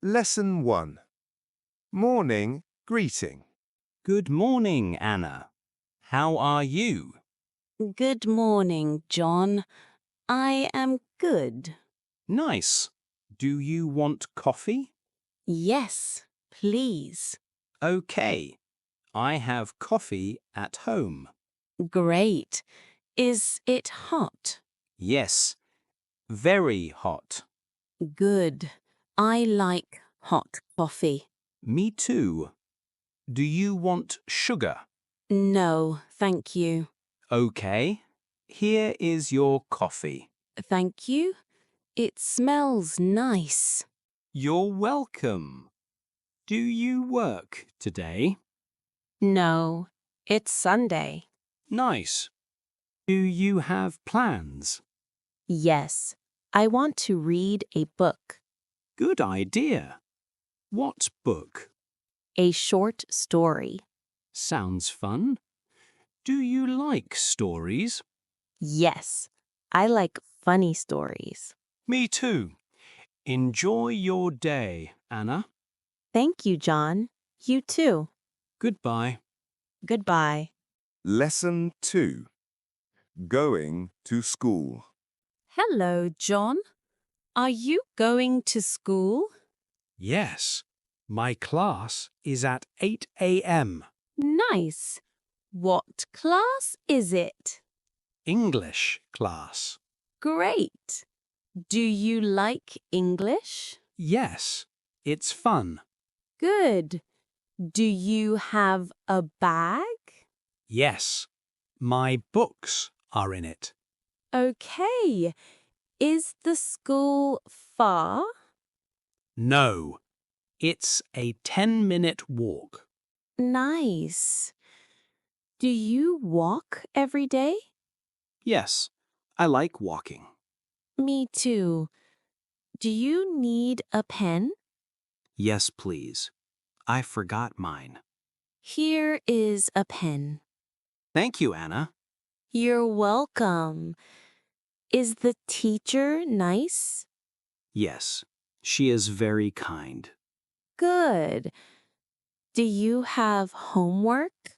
Lesson 1. Morning Greeting. Good morning, Anna. How are you? Good morning, John. I am good. Nice. Do you want coffee? Yes, please. Okay. I have coffee at home. Great. Is it hot? Yes. Very hot. Good. I like hot coffee. Me too. Do you want sugar? No, thank you. Okay. Here is your coffee. Thank you. It smells nice. You're welcome. Do you work today? No, it's Sunday. Nice. Do you have plans? Yes, I want to read a book. Good idea. What book? A short story. Sounds fun. Do you like stories? Yes, I like funny stories. Me too. Enjoy your day, Anna. Thank you, John. You too. Goodbye. Goodbye. Lesson 2. Going to school. Hello, John. Are you going to school? Yes, my class is at 8 a.m. Nice. What class is it? English class. Great. Do you like English? Yes, it's fun. Good. Do you have a bag? Yes, my books are in it. Okay. Is the school far? No, it's a 10-minute walk. Nice. Do you walk every day? Yes, I like walking. Me too. Do you need a pen? Yes, please. I forgot mine. Here is a pen. Thank you, Anna. You're welcome. Is the teacher nice? Yes, she is very kind. Good. Do you have homework?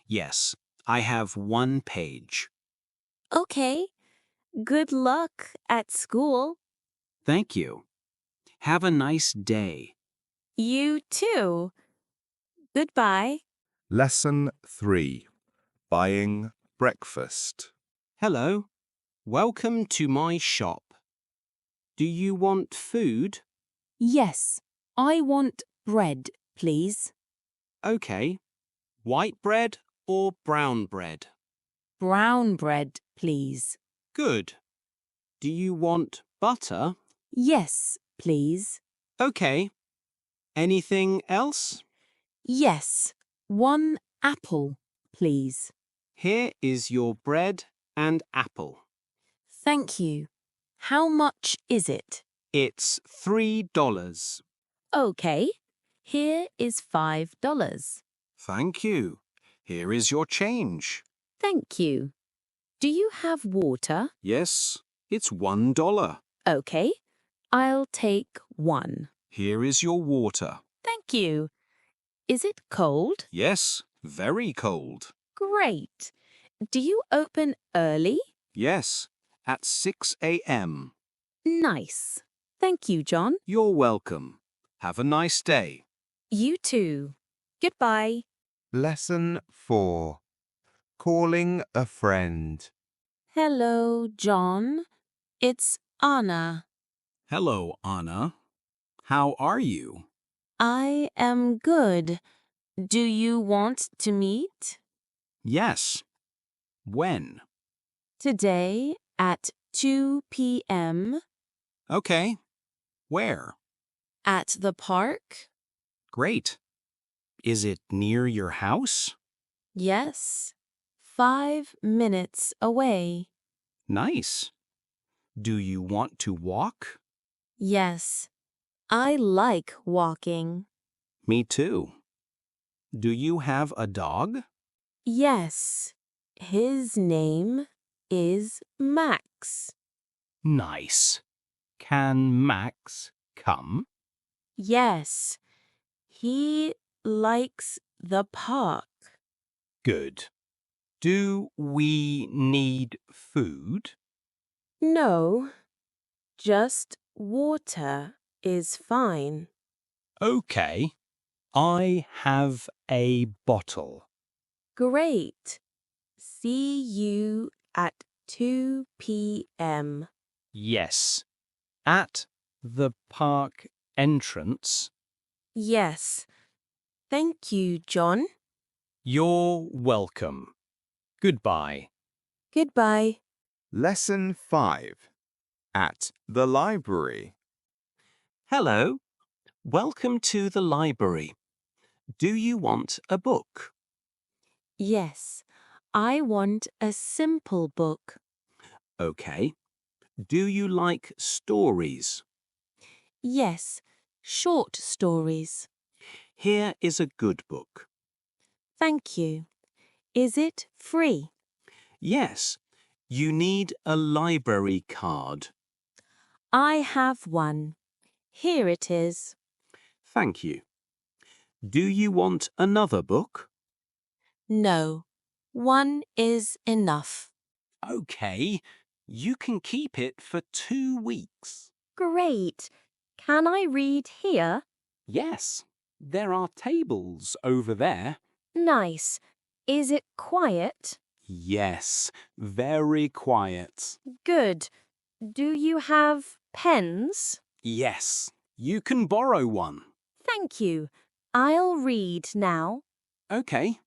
Yes, I have 1 page. Okay. Good luck at school. Thank you. Have a nice day. You too. Goodbye. Lesson 3. Buying breakfast. Hello. Welcome to my shop. Do you want food? Yes, I want bread, please. Okay. White bread or brown bread? Brown bread, please. Good. Do you want butter? Yes, please. Okay. Anything else? Yes, 1 apple, please. Here is your bread and apple. Thank you. How much is it? It's $3. Okay, here is $5. Thank you. Here is your change. Thank you. Do you have water? Yes, it's $1. Okay, I'll take 1. Here is your water. Thank you. Is it cold? Yes, very cold. Great. Do you open early? Yes, at 6 a.m. Nice. Thank you, John. You're welcome. Have a nice day. You too. Goodbye. Lesson 4. Calling a friend. Hello, John. It's Anna. Hello, Anna. How are you? I am good. Do you want to meet? Yes. When? Today at 2 p.m. Okay. Where? at the park? Great. Is it near your house? Yes. 5 minutes away. Nice. Do you want to walk? Yes. I like walking. Me too. Do you have a dog? Yes. His name is Max. Nice. Can Max come? Yes, he likes the park. Good. Do we need food? No, just water is fine. Okay. I have a bottle. Great. See you at 2 p.m. Yes. At the park entrance. Yes. Thank you, John. You're welcome. Goodbye. Goodbye. Lesson 5. At the library. Hello. Welcome to the library. Do you want a book? Yes, I want a simple book. Okay. Do you like stories? Yes, short stories. Here is a good book. Thank you. Is it free? Yes. You need a library card. I have one. Here it is. Thank you. Do you want another book? No, one is enough. Okay. You can keep it for 2 weeks. Great. Can I read here? Yes. There are tables over there. Nice. Is it quiet? Yes. Very quiet. Good. Do you have pens? Yes. You can borrow one. Thank you. I'll read now. Okay.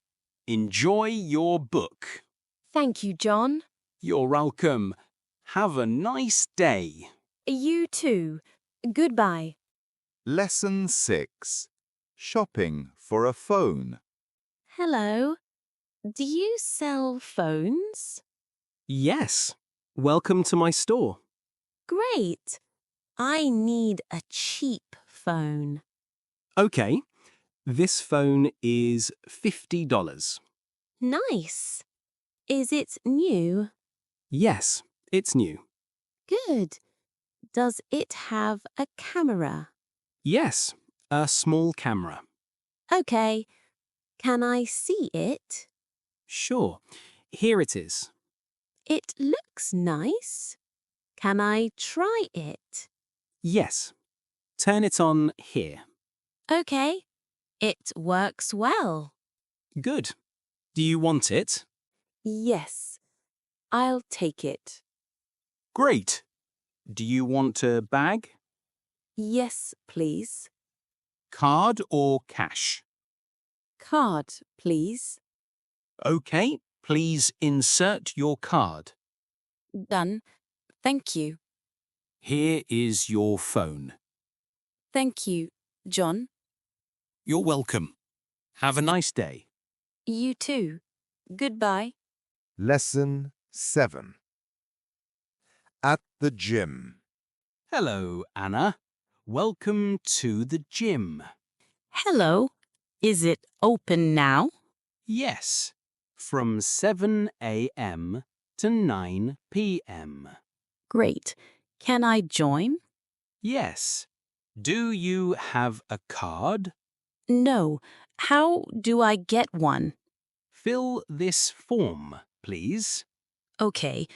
Enjoy your book. Thank you, John. You're welcome. Have a nice day. You too. Goodbye. Lesson 6. Shopping for a phone. Hello. Do you sell phones? Yes. Welcome to my store. Great. I need a cheap phone. Okay. This phone is $50. Nice. Is it new? Yes, it's new. Good. Does it have a camera? Yes, a small camera. Okay. Can I see it? Sure. Here it is. It looks nice. Can I try it? Yes. Turn it on here. Okay. It works well. Good. Do you want it? Yes. I'll take it. Great. Do you want a bag? Yes, please. Card or cash? Card, please. Okay, please insert your card. Done. Thank you. Here is your phone. Thank you, John. You're welcome. Have a nice day. You too. Goodbye. Lesson 7. At the gym. Hello, Anna. Welcome to the gym. Hello. Is it open now? Yes, from 7 a.m. to 9 p.m. Great. Can I join? Yes. Do you have a card? No. How do I get one? Fill this form, please. Okay.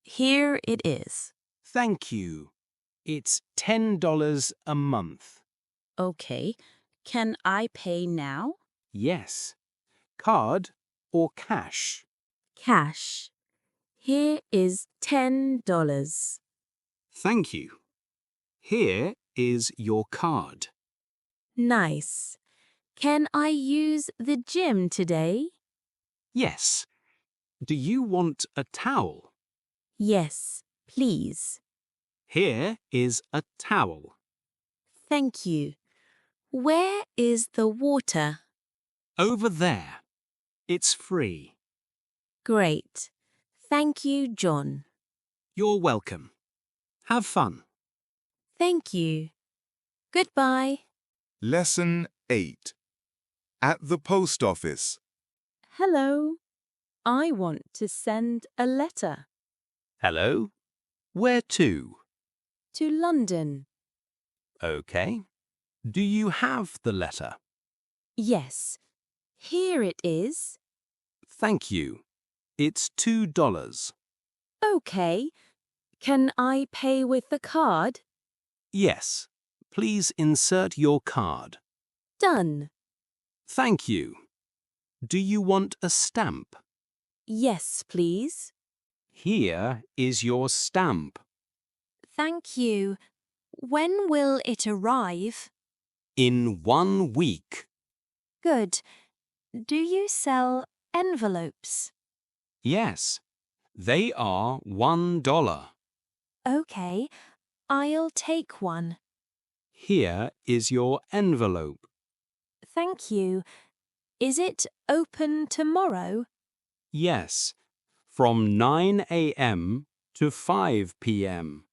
Here it is. Thank you. It's $10 a month. Okay. Can I pay now? Yes. Card or cash? Cash. Here is $10. Thank you. Here is your card. Nice. Can I use the gym today? Yes. Do you want a towel? Yes, please. Here is a towel. Thank you. Where is the water? Over there. It's free. Great. Thank you, John. You're welcome. Have fun. Thank you. Goodbye. Lesson 8. At the post office. Hello. I want to send a letter Hello? Where to? to London. Okay. Do you have the letter? Yes. Here it is. Thank you. It's $2. Okay. Can I pay with the card? Yes. Please insert your card. Done. Thank you. Do you want a stamp? Yes, please. Here is your stamp. Thank you. When will it arrive? In 1 week. Good. Do you sell envelopes? Yes. They are $1. Okay. I'll take one. Here is your envelope. Thank you. Is it open tomorrow? Yes. From 9 a.m. to 5 p.m.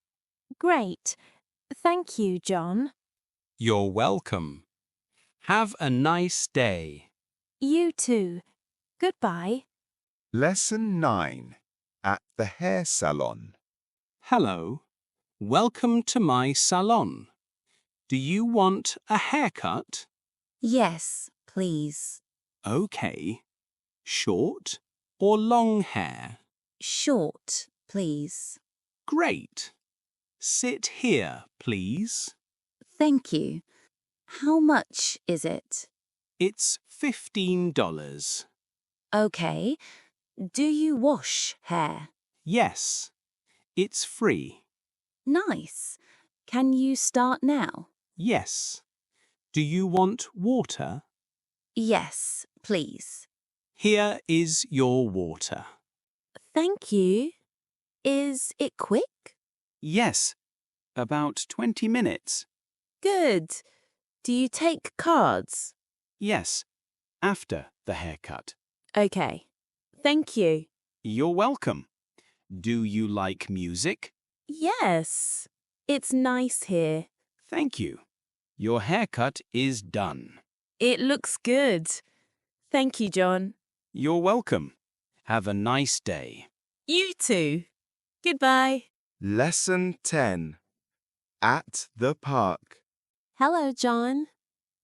Great. Thank you, John. You're welcome. Have a nice day. You too. Goodbye. Lesson 9. At the hair salon. Hello. Welcome to my salon. Do you want a haircut? Yes, please. Okay. Short or long hair? Short, please. Great. Sit here, please. Thank you. How much is it? It's $15. Okay. Do you wash hair? Yes. It's free. Nice. Can you start now? Yes. Do you want water? Yes, please. Here is your water. Thank you. Is it quick? Yes. About 20 minutes. Good. Do you take cards? Yes. After the haircut. Okay. Thank you. You're welcome. Do you like music? Yes. It's nice here. Thank you. Your haircut is done. It looks good. Thank you, John. You're welcome. Have a nice day. You too. Goodbye. Lesson 10. At the park. Hello, John.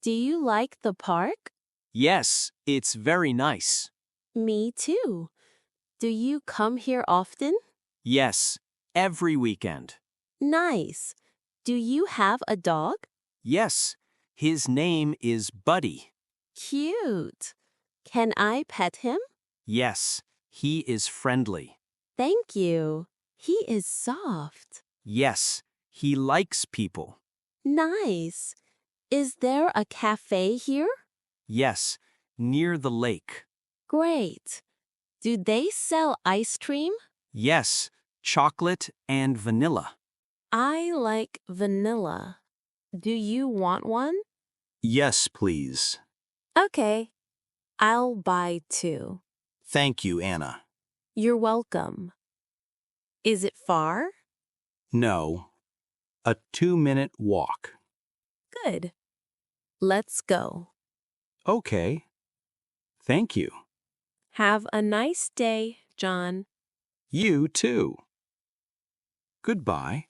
Do you like the park? Yes, it's very nice. Me too. Do you come here often? Yes, every weekend. Nice. Do you have a dog? Yes, his name is Buddy. Cute. Can I pet him? Yes, he is friendly. Thank you. He is soft. Yes, he likes people. Nice. Is there a cafe here? Yes, near the lake. Great. Do they sell ice cream? Yes, chocolate and vanilla. I like vanilla. Do you want one? Yes, please. Okay. I'll buy two. Thank you, Anna. You're welcome. Is it far? No, a 2-minute walk. Good. Let's go. Okay. Thank you. Have a nice day, John. You too. Goodbye.